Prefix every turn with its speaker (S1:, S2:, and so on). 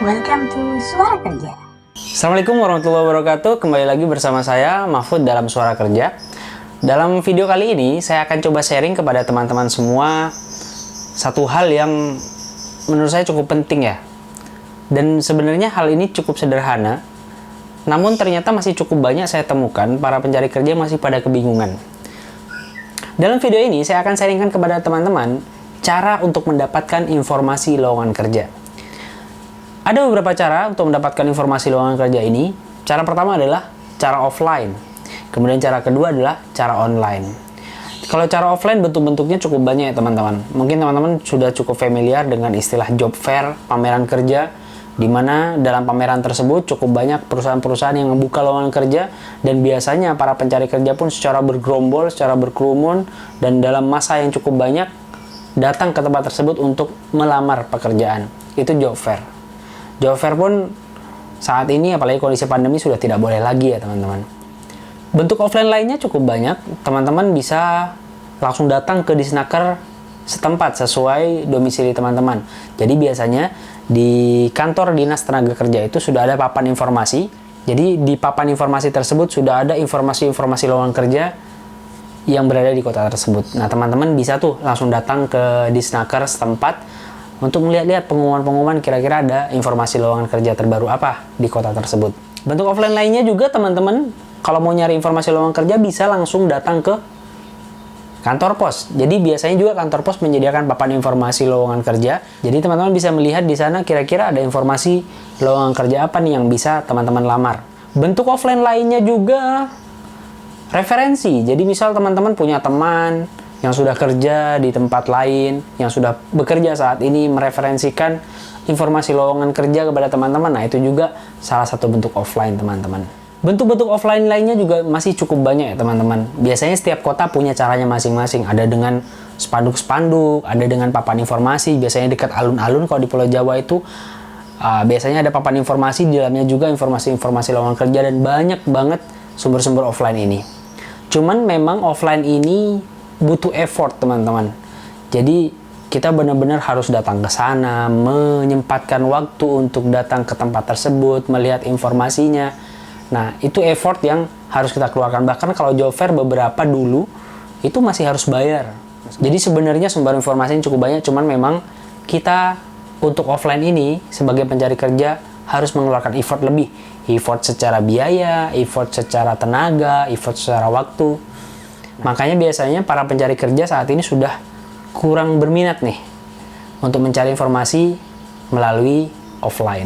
S1: Welcome to Suara Kerja.
S2: Assalamualaikum warahmatullahi wabarakatuh. Kembali lagi bersama saya Mahfud dalam Suara Kerja. Dalam video kali ini saya akan coba sharing kepada teman-teman semua satu hal yang menurut saya cukup penting ya. Dan sebenarnya hal ini cukup sederhana, namun ternyata masih cukup banyak saya temukan para pencari kerja masih pada kebingungan. Dalam video ini saya akan sharingkan kepada teman-teman cara untuk mendapatkan informasi lowongan kerja. Ada beberapa cara untuk mendapatkan informasi lowongan kerja ini. Cara pertama adalah cara offline. Kemudian cara kedua adalah cara online. Kalau cara offline bentuk-bentuknya cukup banyak ya teman-teman. Mungkin teman-teman sudah cukup familiar dengan istilah job fair, pameran kerja, di mana dalam pameran tersebut cukup banyak perusahaan-perusahaan yang membuka lowongan kerja, dan biasanya para pencari kerja pun secara bergerombol, secara berkerumun, dan dalam masa yang cukup banyak datang ke tempat tersebut untuk melamar pekerjaan. Itu job fair. Job fair pun saat ini apalagi kondisi pandemi sudah tidak boleh lagi ya teman-teman. Bentuk offline lainnya cukup banyak. Teman-teman bisa langsung datang ke disnaker setempat sesuai domisili teman-teman. Jadi biasanya di kantor dinas tenaga kerja itu sudah ada papan informasi. Jadi di papan informasi tersebut sudah ada informasi-informasi lowongan kerja yang berada di kota tersebut. Nah, teman-teman bisa tuh langsung datang ke disnaker setempat untuk melihat-lihat pengumuman-pengumuman kira-kira ada informasi lowongan kerja terbaru apa di kota tersebut. Bentuk offline lainnya juga teman-teman kalau mau nyari informasi lowongan kerja bisa langsung datang ke kantor pos. Jadi biasanya juga kantor pos menyediakan papan informasi lowongan kerja. Jadi teman-teman bisa melihat di sana kira-kira ada informasi lowongan kerja apa nih yang bisa teman-teman lamar. Bentuk offline lainnya juga referensi. Jadi misal teman-teman punya teman yang sudah kerja di tempat lain, yang sudah bekerja saat ini, mereferensikan informasi lowongan kerja kepada teman-teman. Nah, itu juga salah satu bentuk offline teman-teman. Bentuk-bentuk offline lainnya juga masih cukup banyak ya teman-teman. Biasanya setiap kota punya caranya masing-masing. Ada dengan spanduk-spanduk, ada dengan papan informasi. Biasanya dekat alun-alun kalau di Pulau Jawa itu biasanya ada papan informasi, di dalamnya juga informasi-informasi lowongan kerja, dan banyak banget sumber-sumber offline ini. Cuman memang offline ini butuh effort teman-teman. Jadi kita benar-benar harus datang ke sana, menyempatkan waktu untuk datang ke tempat tersebut, melihat informasinya. Nah, itu effort yang harus kita keluarkan. Bahkan kalau job fair beberapa dulu, itu masih harus bayar. Jadi sebenarnya sumber informasi cukup banyak, cuman memang kita untuk offline ini, sebagai pencari kerja, harus mengeluarkan effort lebih. Effort secara biaya, effort secara tenaga, effort secara waktu. Makanya biasanya para pencari kerja saat ini sudah kurang berminat nih untuk mencari informasi melalui offline.